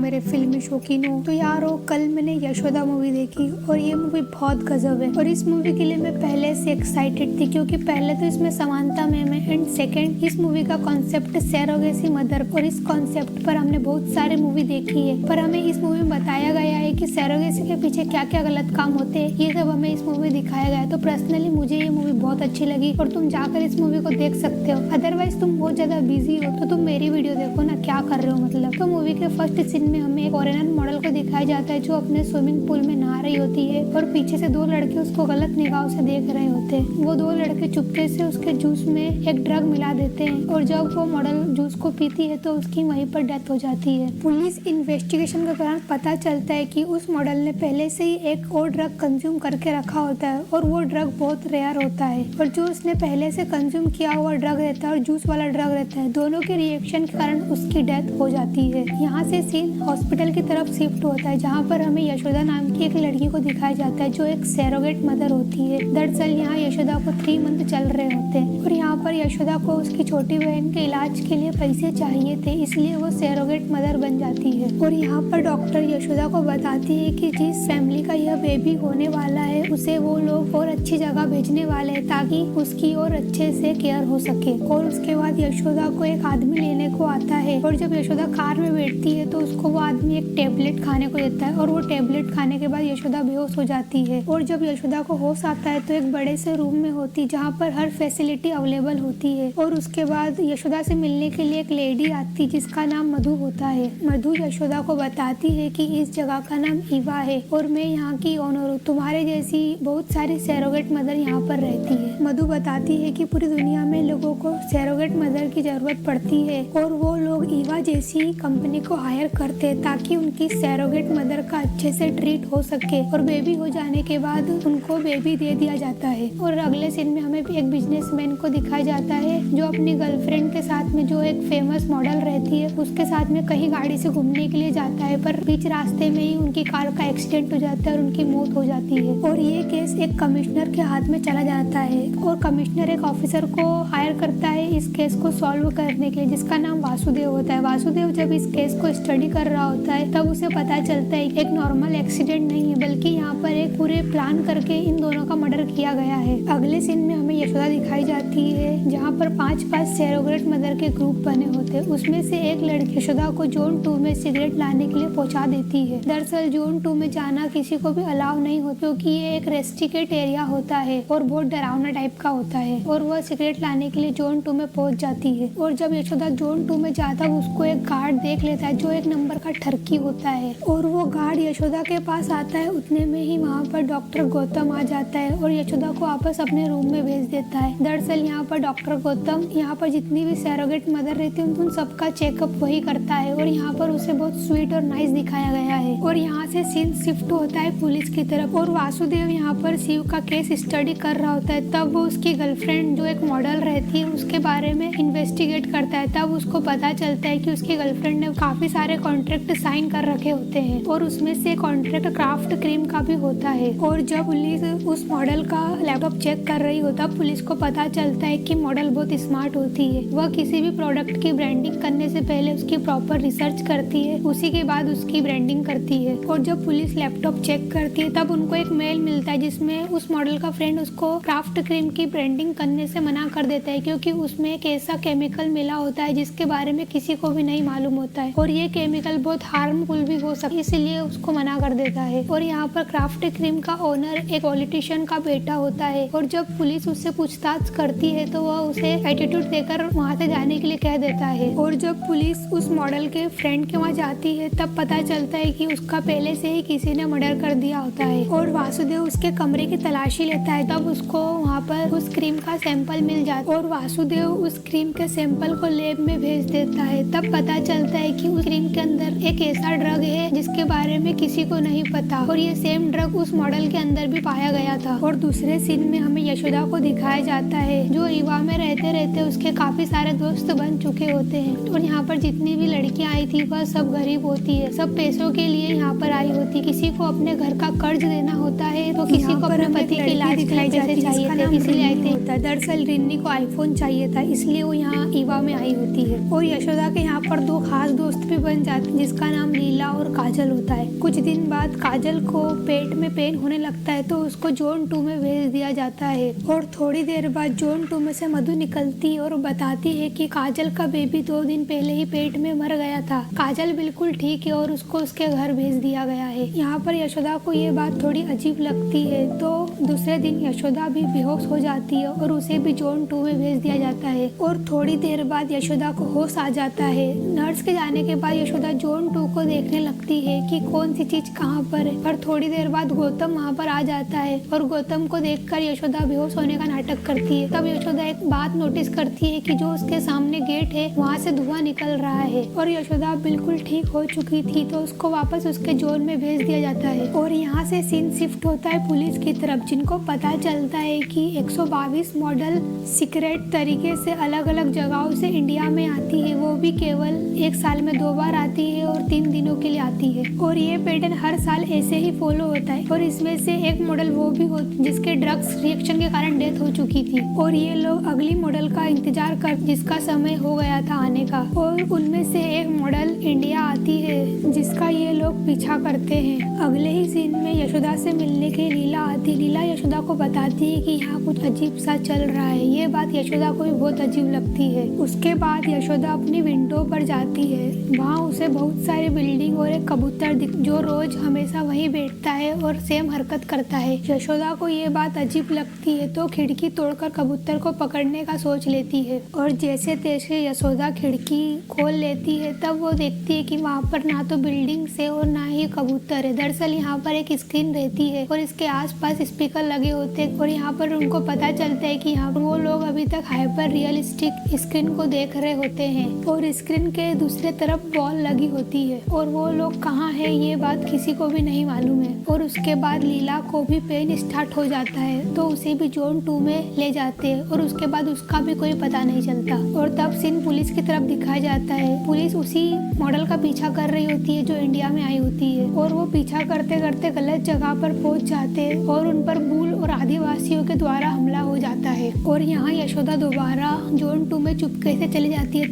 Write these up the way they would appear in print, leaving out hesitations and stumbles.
मेरे फिल्मी शौकीन हो तो यारो कल मैंने यशोदा मूवी देखी और ये मूवी बहुत गजब है। और इस मूवी के लिए मैं पहले से एक्साइटेड थी क्योंकि पहले तो इसमें समांता मैम है एंड सेकंड इस मूवी का कॉन्सेप्ट सरोगेसी मदर। और इस कॉन्सेप्ट पर हमने बहुत सारे मूवी देखी है पर हमें इस मूवी में बताया गया है कि सरोगेसी के पीछे क्या क्या गलत काम होते हैं, ये सब हमें इस मूवी में दिखाया गया है। तो पर्सनली मुझे ये मूवी बहुत अच्छी लगी और तुम जाकर इस मूवी को देख सकते हो। अदरवाइज तुम बहुत ज्यादा बिजी हो तो तुम मेरी वीडियो देखो ना, क्या कर रहे हो मतलब। तो मूवी के फर्स्ट सीन में हमें एक फॉरेनर मॉडल को दिखाया जाता है जो अपने स्विमिंग पूल में नहा रही होती है और पीछे से दो लड़के उसको गलत निगाहों से देख रहे होते हैं। वो दो लड़के चुपके से उसके जूस में एक ड्रग मिला देते हैं और जब वो मॉडल जूस को पीती है तो उसकी वहीं पर डेथ हो जाती है। पुलिस इन्वेस्टिगेशन के दौरान पता चलता है कि उस मॉडल ने पहले से ही एक और ड्रग कंज्यूम करके रखा होता है और वो ड्रग बहुत रेयर होता है और जो उसने पहले से कंज्यूम किया हुआ ड्रग रहता है और जूस वाला ड्रग रहता है, दोनों के रिएक्शन के कारण उसकी डेथ हो जाती है। यहाँ से सीन हॉस्पिटल की तरफ शिफ्ट होता है जहाँ पर हमें यशोदा नाम की एक लड़की को दिखाया जाता है जो एक सरोगेट मदर होती है। दरअसल यहाँ यशोदा को 3 मंथ चल रहे होते हैं और यहाँ पर यशोदा को उसकी छोटी बहन के इलाज के लिए पैसे चाहिए थे, इसलिए वो सरोगेट मदर बन जाती है। और यहाँ पर डॉक्टर यशोदा को बताती है कि जिस फैमिली का यह बेबी होने वाला है उसे वो लोग और अच्छी जगह भेजने वाले हैं ताकि उसकी और अच्छे से केयर हो सके। और उसके बाद यशोदा को एक आदमी लेने को आता है और जब यशोदा कार में बैठती है तो उसको वो आदमी एक टेबलेट खाने को देता है और वो टेबलेट खाने के बाद यशोदा बेहोश हो जाती है। और जब यशोदा को होश आता है तो एक बड़े से रूम में होती जहाँ पर हर फैसिलिटी अवेलेबल होती है। और उसके बाद यशोदा से मिलने के लिए एक लेडी आती जिसका नाम मधु होता है। मधु यशोदा को बताती है कि इस जगह का नाम ईवा है और मैं यहाँ की ओनर हूँ, तुम्हारे जैसी बहुत सारी सरोगेट मदर यहाँ पर रहती है। मधु बताती है कि पूरी दुनिया में लोगों को सरोगेट मदर की जरूरत पड़ती है और वो लोग ईवा जैसी कंपनी को हायर करते हैं ताकि उनकी सरोगेट मदर का अच्छे से ट्रीट हो सके और बेबी हो जाने के बाद उनको बेबी दे दिया जाता है। और अगले सीन में हमें एक बिजनेसमैन को दिखाया जाता है जो अपनी गर्लफ्रेंड के साथ में जो एक फेमस मॉडल रहती है उसके साथ में कहीं गाड़ी से घूमने के लिए जाता है पर बीच रास्ते में ही उनकी कार का एक्सीडेंट हो जाता है और उनकी मौत हो जाती है। और ये केस एक कमिश्नर के हाथ में चला जाता है और कमिश्नर एक ऑफिसर को हायर करता है इस केस को सॉल्व करने के लिए जिसका नाम वासुदेव होता है। वासुदेव जब इस केस को स्टडी कर रहा होता है तब उसे पता चलता है कि एक नॉर्मल एक्सीडेंट नहीं है बल्कि यहाँ पर एक पूरे प्लान करके इन दोनों का मर्डर किया गया है। अगले सीन में हमें यशोदा दिखाई जाती है जहाँ पर 5 सरोगेट मदर के ग्रुप बने होते हैं। उसमें से एक लड़की यशोदा को जोन 2 में सिगरेट लाने के लिए पहुँचा देती है। दरअसल जोन 2 में जाना किसी को भी अलाउ नहीं होता क्योंकि ये एक रेस्ट्रिक्टेड एरिया होता है और बहुत डरावना टाइप का होता है। और वह सिगरेट लाने के लिए जोन 2 में पहुंच जाती है और जब यशोदा जोन 2 में जाता है उसको एक गार्ड देख लेता है जो एक नंबर का ठरकी होता है और वो गार्ड यशोदा के पास आता है। उतने में ही वहाँ पर डॉक्टर गौतम आ जाता है और यशोदा को वापस अपने रूम में भेज देता है। दरअसल यहाँ पर डॉक्टर गौतम यहाँ पर जितनी भी सरोगेट मदर रहती है उन सबका चेकअप वही करता है और यहाँ पर उसे बहुत स्वीट और नाइस दिखाया गया है। और यहाँ से सीन शिफ्ट होता है पुलिस की तरफ और वासुदेव यहाँ पर शिव का केस स्टडी कर रहा होता है। तब वो उसकी गर्लफ्रेंड जो एक मॉडल रहती है उसके बारे में इन्वेस्टिगेट करता है। तब उसको पता चलता है कि उसकी गर्लफ्रेंड ने काफी सारे कॉन्ट्रैक्ट साइन कर रखे होते हैं और उसमें से कॉन्ट्रैक्ट क्राफ्ट क्रीम का भी होता है। और जब पुलिस उस मॉडल का लैपटॉप चेक कर रही होता पुलिस को पता चलता है कि मॉडल बहुत स्मार्ट होती है। वह किसी भी प्रोडक्ट की ब्रांडिंग करने से पहले उसकी प्रॉपर रिसर्च करती है, उसी के बाद उसकी ब्रांडिंग करती है। और जब पुलिस लैपटॉप चेक करती है तब उनको एक मेल मिलता है जिसमें उस मॉडल का फ्रेंड उसको क्राफ्ट क्रीम की ब्रांडिंग करने से मना कर देता है क्योंकि उसमें एक ऐसा केमिकल मिला होता है जिसके बारे में किसी को भी नहीं मालूम होता है और ये केमिकल बहुत हार्मफुल भी हो सकता है, इसलिए उसको मना कर देता है। और यहाँ पर क्राफ्ट क्रीम का ओनर एक पॉलिटिशियन का बेटा होता है और जब पुलिस उससे पूछताछ करती है तो वह उसे एटीट्यूड देकर वहाँ से जाने के लिए कह देता है। और जब पुलिस उस मॉडल के फ्रेंड के वहाँ जाती है तब पता चलता है कि उसका पहले से ही किसी ने मर्डर कर दिया होता है। और वासुदेव उसके कमरे की तलाशी लेता है तब उसको वहाँ पर उस क्रीम का सैंपल मिल जाता है और वासुदेव उस क्रीम के सैंपल को लैब में भेज देता है। तब पता चलता है कि उस क्रीम के अंदर एक ऐसा ड्रग है जिसके बारे में किसी को नहीं पता और ये सेम ड्रग उस मॉडल के अंदर भी पाया गया था। और दूसरे सीन में हमें यशोदा को दिखाया जाता है जो ईवा में रहते रहते उसके काफी सारे दोस्त बन चुके होते हैं। और यहाँ पर जितनी भी लड़कियां आई थी वह सब गरीब होती है, सब पैसों के लिए यहाँ पर आई होती। किसी को अपने घर का कर्ज देना होता है तो किसी को अपने पति के इलाज के लिए पैसे चाहिए थे इसलिए आई थी। दरअसल रिन्नी को आईफोन चाहिए था इसलिए वो यहाँ ईवा में आई होती है। और यशोदा के यहाँ पर 2 खास दोस्त भी बन जाते जिसका नाम लीला और काजल होता है। कुछ दिन बाद काजल को पेट में पेन होने लगता है तो उसको जोन 2 में भेज दिया जाता है और थोड़ी देर बाद जोन 2 में से मधु निकलती है और बताती है कि काजल का बेबी 2 दिन पहले ही पेट में मर गया था। काजल बिल्कुल ठीक है और उसको उसके घर भेज दिया गया है। यहाँ पर यशोदा को ये बात थोड़ी अजीब लगती है तो दूसरे दिन यशोदा भी बेहोश हो जाती है और उसे भी जोन 2 में भेज दिया जाता है और थोड़ी देर बाद यशोदा को होश आ जाता है। नर्स के जाने के बाद यशोदा जोन 2 को देखने लगती है कि कौन सी चीज कहाँ पर है और थोड़ी देर बाद गौतम वहाँ पर आ जाता है और गौतम को देखकर यशोदा बेहोश होने का नाटक करती है। तब यशोदा एक बात नोटिस करती है कि जो उसके सामने गेट है वहाँ से धुआं निकल रहा है और यशोदा बिल्कुल ठीक हो चुकी थी तो उसको वापस उसके जोन में भेज दिया जाता है। और यहाँ से सीन शिफ्ट होता है पुलिस की तरफ, जिनको पता चलता है कि 122 मॉडल सीक्रेट तरीके से अलग अलग जगहों से इंडिया में आती है, वो भी केवल एक साल में 2 बार आती है और 3 दिनों के लिए आती है और ये पैटर्न हर साल ऐसे ही फॉलो होता है। और इसमें से एक मॉडल वो भी हो जिसके ड्रग्स रिएक्शन के कारण डेथ हो चुकी थी और ये लोग अगली मॉडल का इंतजार कर जिसका समय हो गया था आने का और उनमें से एक मॉडल इंडिया आती है जिसका ये लोग पीछा करते हैं। अगले ही सीन में यशोदा से मिलने के लीला आती। लीला यशोदा को बताती है कि यहाँ कुछ अजीब सा चल रहा है। ये बात यशोदा को भी बहुत अजीब लगती है। उसके बाद यशोदा अपनी विंडो पर जाती है। वहाँ उसे बहुत सारी बिल्डिंग और एक कबूतर जो रोज हमेशा वहीं बैठता है और सेम हरकत करता है। यशोदा को ये बात अजीब लगती है तो खिड़की तोड़कर कबूतर को पकड़ने का सोच लेती है और जैसे तैसे यशोदा खिड़की खोल लेती है तब वो देखती है कि वहाँ पर ना तो बिल्डिंग है और ना ही कबूतर है। दरअसल यहाँ पर एक स्क्रीन रहती है और इसके आसपास स्पीकर लगे होते हैं और यहाँ पर उनको पता चलता है कि यहाँ पर वो लोग अभी तक हाइपर रियलिस्टिक स्क्रीन को देख रहे होते हैं और स्क्रीन के दूसरे तरफ बॉल लगी होती है और वो लोग कहाँ है ये बात किसी को भी नहीं मालूम है। और उसके बाद लीला को भी पेन स्टार्ट हो जाता है तो उसे भी जोन 2 में ले जाते हैं और उसके बाद उसका भी कोई पता नहीं चलता। और तब सीन पुलिस की तरफ दिखाया जाता है। पुलिस उसी मॉडल का पीछा कर रही होती है जो इंडिया में आई होती है और वो पीछा करते करते गलत जगह पर पहुंच जाते हैं और उन पर भूल और आदिवासियों के द्वारा हमला हो जाता है और यहाँ यशोदा दोबारा जोन 2 में चुपके से चली जाती है।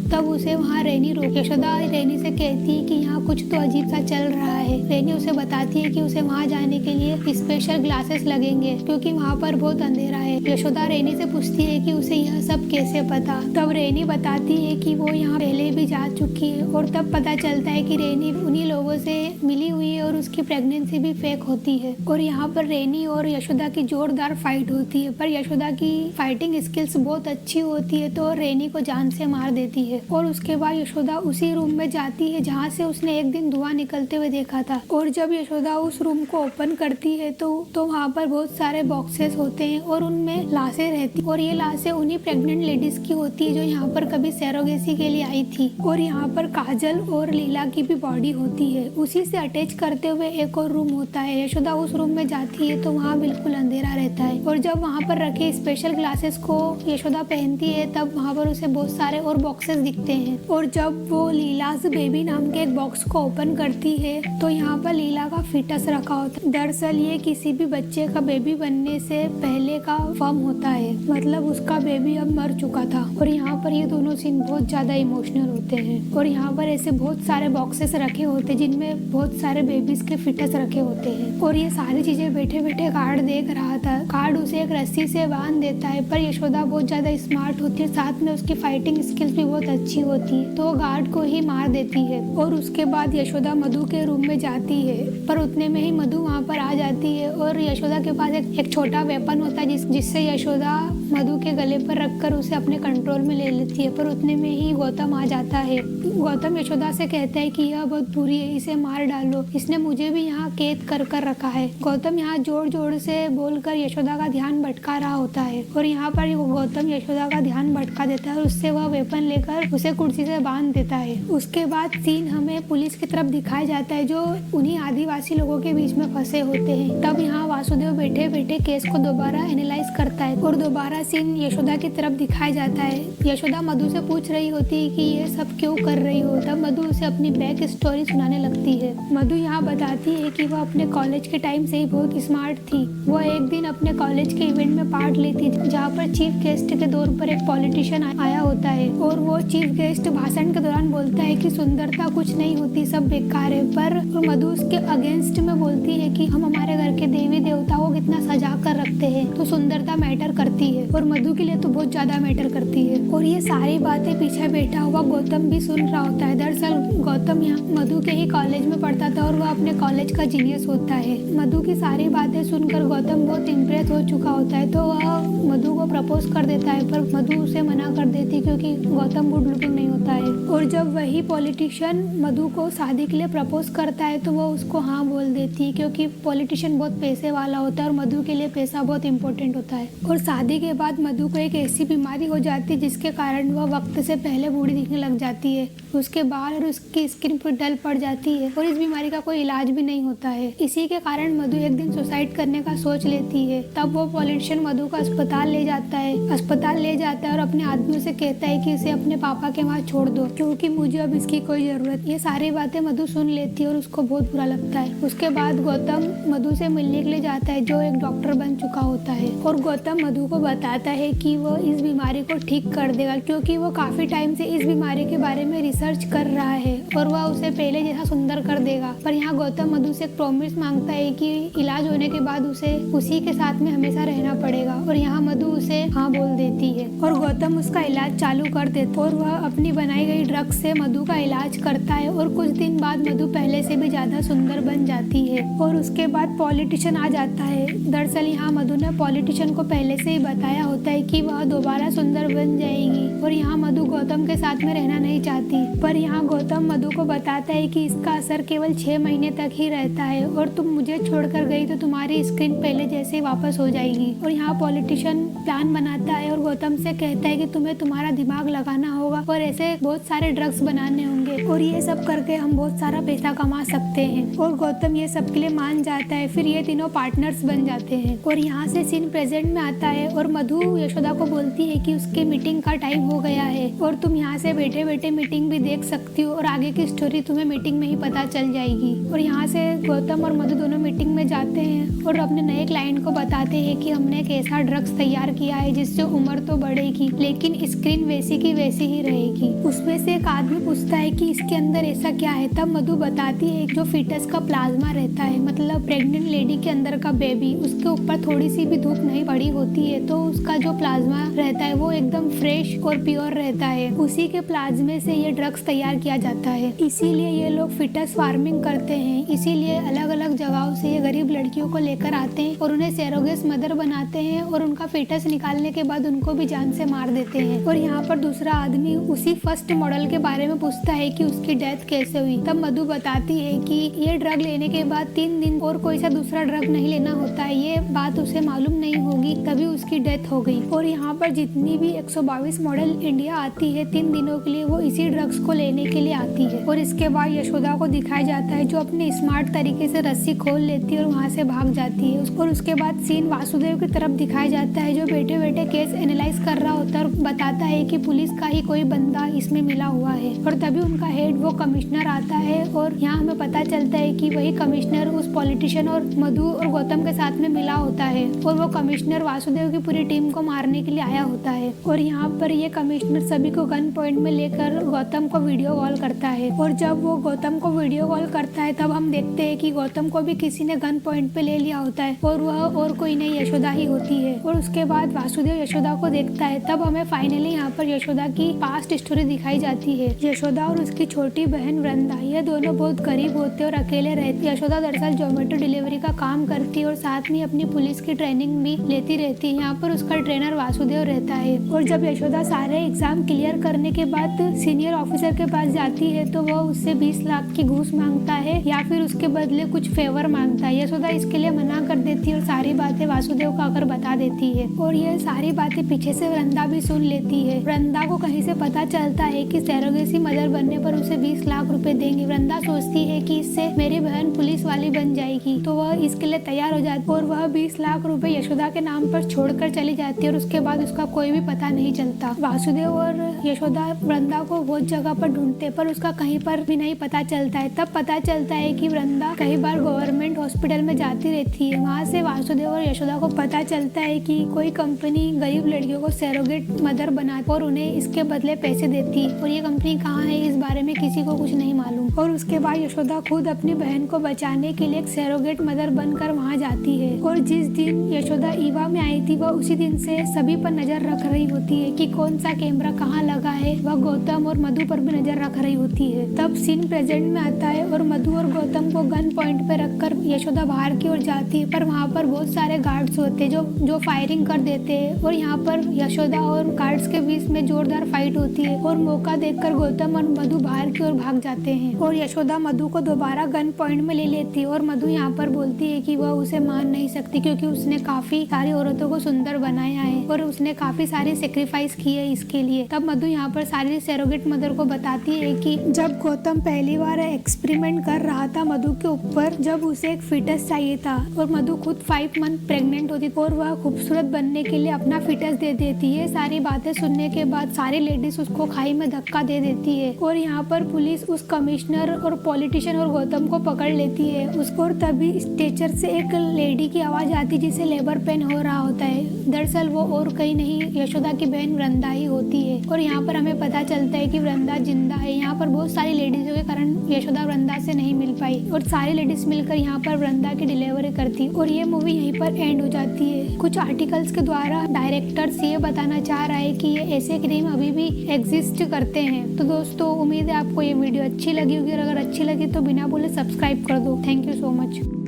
तब उसे वहाँ रेनी रोक। यशोदा रेनी से कहती है कि यहाँ कुछ तो अजीब सा चल रहा है। रेनी उसे बताती है कि उसे वहाँ जाने के लिए स्पेशल ग्लासेस लगेंगे क्योंकि वहाँ पर बहुत अंधेरा है। यशोदा रेनी से पूछती है कि उसे यह सब कैसे पता। तब रेनी बताती है कि वो यहाँ पहले भी जा चुकी है और तब पता चलता है कि रेनी उन्हीं लोगों से मिली हुई है और उसकी प्रेगनेंसी भी फेक होती है। और यहाँ पर रेनी और यशोदा की जोरदार फाइट होती है पर यशोदा की फाइटिंग स्किल्स बहुत अच्छी होती है तो रेनी को जान से मार देती है। और उसके बाद यशोदा उसी रूम में जाती है जहाँ से उसने एक दिन धुआं निकलते हुए देखा था और जब यशोदा उस रूम को ओपन करती है तो वहाँ पर बहुत सारे बॉक्सेस होते हैं और उनमें लाशें रहती और ये लाशें उन्हीं प्रेग्नेंट लेडीज की होती है जो यहाँ पर कभी सैरोगेसी के लिए आई थी। और यहाँ पर काजल और लीला की भी बॉडी होती है। उसी से अटैच करते हुए एक और रूम होता है। यशोदा उस रूम में जाती है तो वहाँ बिल्कुल अंधेरा रहता है और जब वहाँ पर रखे स्पेशल ग्लासेस को यशोदा पहनती है तब वहाँ पर उसे बहुत सारे और बॉक्सेस दिखते हैं। और जब वो लीलाज बेबी नाम के एक बॉक्स को ओपन करती है तो यहाँ पर लीला का फीटस रखा होता है। दरअसल ये किसी भी बच्चे का बेबी बनने से पहले का फॉर्म होता है, मतलब उसका बेबी अब मर चुका था। और यहाँ पर ये दोनों सीन बहुत ज्यादा इमोशनल होते हैं और यहाँ पर ऐसे बहुत सारे बॉक्सेस रखे होते हैं जिनमें बहुत सारे बेबीज के फीटस रखे होते हैं। और ये सारी चीजें बैठे बैठे गार्ड देख रहा था। गार्ड उसे एक रस्सी से बांध देता है पर यशोदा बहुत ज्यादा स्मार्ट होती है, साथ में उसकी फाइटिंग स्किल्स भी बहुत अच्छी होती है तो वो गार्ड को ही मार देती है। और उसके बाद यशोदा मधु के रूम में जाती है पर उतने में ही मधु वहाँ पर आ जाती है और यशोदा के पास एक छोटा वेपन होता है जिससे यशोदा मधु के गले पर रखकर उसे अपने कंट्रोल में ले लेती है। पर उतने में ही गौतम आ जाता है। गौतम यशोदा से कहता है कि यह बहुत बुरी है, इसे मार डालो, इसने मुझे भी यहाँ कैद कर रखा है। गौतम यहाँ जोर जोर से बोलकर यशोदा का ध्यान भटका रहा होता है और यहाँ पर गौतम यशोदा का ध्यान भटका देता है और उससे वह वेपन लेकर उसे कुर्सी से बांध देता है। उसके बाद सीन हमें पुलिस की तरफ दिखाया जाता है जो उन्हीं आदिवासी लोगों के बीच में फंसे होते हैं। तब यहाँ वासुदेव बैठे बैठे केस को दोबारा एनालाइज करता है और दोबारा सारा सीन यशोदा की तरफ दिखाया जाता है। यशोदा मधु से पूछ रही होती है कि ये सब क्यों कर रही हो। तब मधु उसे अपनी बैक स्टोरी सुनाने लगती है। मधु यहाँ बताती है कि वह अपने कॉलेज के टाइम से ही बहुत स्मार्ट थी। वह एक दिन अपने कॉलेज के इवेंट में पार्ट लेती जहाँ पर चीफ गेस्ट के तौर पर एक पॉलिटिशियन आया होता है और वो चीफ गेस्ट भाषण के दौरान बोलता है कि सुंदरता कुछ नहीं होती, सब बेकार है। पर मधु उसके अगेंस्ट में बोलती है कि हम हमारे घर के देवी देवताओं को कितना सजा कर रखते हैं, तो सुंदरता मैटर करती है और मधु के लिए तो बहुत ज्यादा मैटर करती है। और ये सारी बातें पीछे बैठा हुआ गौतम भी सुन रहा होता है। दरअसल गौतम यहाँ मधु के ही कॉलेज में पढ़ता था और वह अपने कॉलेज का जीनियस होता है। मधु की सारी बातें सुनकर गौतम बहुत इम्प्रेस हो चुका होता है, तो वह मधु को प्रपोज कर देता है। पर मधु उसे मना कर देती क्योंकि गौतम गुड लुकिंग नहीं होता है। और जब वही पॉलिटिशियन मधु को शादी के लिए प्रपोज करता है तो वह उसको हाँ बोल देती है, क्योंकि पॉलिटिशियन बहुत पैसे वाला होता है और मधु के लिए पैसा बहुत इंपॉर्टेंट होता है। और शादी के बाद मधु को एक ऐसी बीमारी हो जाती है जिसके कारण वह वक्त से पहले बूढ़ी दिखने लग जाती है। उसके बाल और उसकी स्किन पर डल पड़ जाती है और इस बीमारी का कोई इलाज भी नहीं होता है। इसी के कारण मधु एक दिन सुसाइड करने का सोच लेती है। तब वो पॉलिटिशियन मधु को अस्पताल ले जाता है और अपने आदमियों से कहता है कि इसे अपने पापा के वहाँ छोड़ दो, क्योंकि मुझे अब इसकी कोई जरूरत। ये सारी बातें मधु सुन लेती है और उसको बहुत बुरा लगता है। उसके बाद गौतम मधु से मिलने के लिए जाता है, जो एक डॉक्टर बन चुका होता है। और गौतम मधु को बताता है कि वो इस बीमारी को ठीक कर देगा, क्योंकि वो काफी टाइम से इस बीमारी के बारे में रिसर्च कर रहा है और वह उसे पहले जैसा सुंदर कर देगा। पर यहाँ गौतम मधु से एक प्रॉमिस मांगता है कि इलाज होने के बाद उसे उसी के साथ में हमेशा रहना पड़ेगा। और यहाँ मधु उसे हाँ बोल देती है और गौतम उसका इलाज चालू कर देता है और वह अपनी बनाई गई ड्रग से मधु का इलाज करता है। और कुछ दिन बाद मधु पहले से भी ज्यादा सुंदर बन जाती है। और उसके बाद पॉलिटिशियन आ जाता है। दरअसल यहाँ मधु ने पॉलिटिशियन को पहले से ही बताया होता है कि वह दोबारा सुंदर बन जाएगी और यहाँ मधु गौतम के साथ में रहना नहीं चाहती। पर यहाँ गौतम मधु को बताता है कि इसका असर केवल 6 महीने तक ही रहता है और तुम मुझे छोड़कर गई तो तुम्हारी स्किन पहले जैसे वापस हो जाएगी। और यहाँ पॉलिटिशियन प्लान बनाता है और गौतम से कहता है कि तुम्हें तुम्हारा दिमाग लगाना होगा और ऐसे बहुत सारे ड्रग्स बनाने होंगे और ये सब करके हम बहुत सारा पैसा कमा सकते हैं। और गौतम ये सब के लिए मान जाता है। फिर ये तीनों पार्टनर्स बन जाते हैं। और यहाँ से सीन प्रेजेंट में आता है और मधु यशोदा को बोलती है कि उसके मीटिंग का टाइम हो गया है और तुम यहाँ से बैठे बैठे मीटिंग भी देख सकती हो और आगे की स्टोरी तुम्हें मीटिंग में ही पता चल जाएगी। और यहाँ से गौतम और मधु दोनों मीटिंग में जाते हैं और अपने नए क्लाइंट को बताते हैं कि हमने एक ऐसा ड्रग्स तैयार किया है जिससे उम्र तो बढ़ेगी लेकिन स्क्रीन वैसी की वैसी ही रहेगी। उसमें से एक आदमी पूछता है कि इसके अंदर ऐसा क्या है। तब मधु बताती है जो फीटस का प्लाज्मा रहता है, मतलब प्रेग्नेंट लेडी के अंदर का बेबी, उसके ऊपर थोड़ी सी भी धूप नहीं पड़ी होती है तो उसका जो प्लाज्मा रहता है वो एकदम फ्रेश और प्योर रहता है। उसी के प्लाज्मे से ये ड्रग्स तैयार किया जाता है। इसीलिए ये लोग फिटस फार्मिंग करते हैं। इसीलिए अलग अलग जगहों से ये गरीब लड़कियों को लेकर आते हैं और उन्हें सेरोगेस मदर बनाते हैं और उनका फिटस निकालने के बाद उनको भी जान से मार देते हैं। और यहाँ पर दूसरा आदमी उसी फर्स्ट मॉडल के बारे में पूछता है कि उसकी डेथ कैसे हुई। तब मधु बताती है कि ये ड्रग लेने के बाद 3 दिन और कोई सा दूसरा ड्रग नहीं लेना होता है। ये बात उसे मालूम नहीं होगी, तभी उसकी डेथ हो गई। और यहाँ पर जितनी भी 122 मॉडल इंडिया आती है 3 दिनों के लिए, वो इसी ड्रग्स को लेने के लिए आती है। और इसके बाद यशोदा को दिखाया जाता है जो अपने स्मार्ट तरीके से रस्सी खोल लेती है और वहाँ से भाग जाती है। और उसके बाद सीन वासुदेव की तरफ दिखाया जाता है जो बैठे बैठे केस एनालाइज कर रहा होता है और बताता है कि पुलिस का ही कोई बंदा इसमें मिला हुआ है। और तभी उनका हेड वो कमिश्नर आता है और यहाँ हमें पता चलता है कि वही कमिश्नर उस पॉलिटिशियन और मधु और गौतम के साथ में मिला होता है और वो कमिश्नर वासुदेव की पूरी टीम को मारने के लिए आया होता है। और यहाँ पर ये कमिश्नर सभी को गन पॉइंट में लेकर गौतम को वीडियो कॉल करता है। और जब वो गौतम को वीडियो कॉल करता है तब हम देखते हैं कि गौतम को भी किसी ने गन पॉइंट पे ले लिया होता है और वह और कोई नहीं यशोदा ही होती है। और उसके बाद वासुदेव यशोदा को देखता है। तब हमें फाइनली यहाँ पर यशोदा की पास्ट स्टोरी दिखाई जाती है। यशोदा और उसकी छोटी बहन वृंदा, ये दोनों बहुत गरीब होते और अकेले रहते। यशोदा दरअसल जोमेटो डिलीवरी का काम करती है और साथ में अपनी पुलिस की ट्रेनिंग भी लेती रहती है। यहाँ पर उसका ट्रेनर वासुदेव रहता है। और जब यशोदा सारे एग्जाम क्लियर करने के बाद सीनियर ऑफिसर के पास जाती है तो वह उससे 20 लाख की घूस मांगता है या फिर उसके बदले कुछ फेवर मांगता है। यशोदा इसके लिए मना कर देती है और सारी बातें वासुदेव को आकर बता देती है और यह सारी बातें पीछे से वृंदा भी सुन लेती है। वृंदा को कहीं से पता चलता है कि सरोगेसी मदर बनने पर उसे 20 लाख रुपए देंगे। वृंदा सोचती है कि इससे मेरी बहन पुलिस वाली बन जाएगी, तो वह इसके लिए तैयार हो जाती है और वह 20 लाख रुपए यशोदा के नाम पर छोड़कर चली जाती है और उसके बाद उसका कोई भी पता नहीं चलता। वासुदेव और यशोदा वृंदा को बहुत जगह पर ढूंढते पर उसका कहीं पर भी नहीं पता चलता है। तब पता चलता है कि वृंदा कई बार गवर्नमेंट हॉस्पिटल में जाती रहती है। वहाँ से वासुदेव और यशोदा को पता चलता है कि कोई कंपनी गरीब लड़कियों को सरोगेट मदर बनाती और उन्हें इसके बदले पैसे देती है और ये कंपनी कहाँ है इस बारे में किसी को कुछ नहीं मालूम। और उसके बाद यशोदा खुद अपनी बहन को बचाने के लिए एक सरोगेट मदर बनकर वहाँ जाती है और जिस दिन यशोदा ईवा में आई थी वह उसी दिन से सभी पर नजर रख रही होती है कि कौन सा कैमरा कहाँ लगा है। वह गौतम और मधु पर भी नजर रख रही होती है। तब सीन प्रेजेंट में आता है और मधु और गौतम को गन पॉइंट पे रखकर यशोदा बाहर की ओर जाती है पर वहाँ पर बहुत सारे गार्ड्स होते हैं जो फायरिंग कर देते हैं और यहाँ पर यशोदा और गार्ड्स के बीच में जोरदार फाइट होती है और मौका देखकर गौतम और मधु बाहर की ओर भाग जाते हैं और यशोदा मधु को दोबारा गन पॉइंट में ले लेती है और मधु यहाँ पर बोलती है कि वह उसे मान नहीं सकती क्योंकि उसने काफी सारी औरतों को सुंदर बनाया है और उसने काफी सारी सेक्रीफाइस की है इसके लिए। तब मधु यहाँ पर सारी सरोगेट मदर को बताती है कि जब गौतम पहली बार एक्सपेरिमेंट कर रहा था मधु के ऊपर, जब उसे एक फिटस चाहिए था और मधु खुद 5 मंथ प्रेग्नेंट होती और वह खूबसूरत बनने के लिए अपना फिटस दे देती है। सारी बातें सुनने के बाद सारी लेडीज उसको खाई में धक्का दे देती है और यहाँ पर पुलिस उस कमिश्नर और पॉलिटिशियन और गौतम को पकड़ लेती है उसको। और तभी स्ट्रेचर से एक लेडी की आवाज आती जिसे लेबर पेन हो रहा होता है। दरअसल वो और कहीं नहीं यशोदा की बहन वृंदा ही होती है और यहाँ पर हमें पता चलता है कि वृंदा जिंदा है। यहाँ पर बहुत सारी लेडीजों के कारण यशोदा वृंदा से नहीं मिल पाई और सारी लेडीज मिलकर यहाँ पर वृंदा की डिलीवरी करती और ये मूवी यहीं पर एंड हो जाती है। कुछ आर्टिकल्स के द्वारा डायरेक्टर्स ये बताना चाह रहा है कि ये ऐसे क्राइम अभी भी एग्जिस्ट करते हैं। तो दोस्तों उम्मीद है आपको ये वीडियो अच्छी लगी होगी और अगर अच्छी लगी तो बिना बोले सब्सक्राइब कर दो। Thank you so much.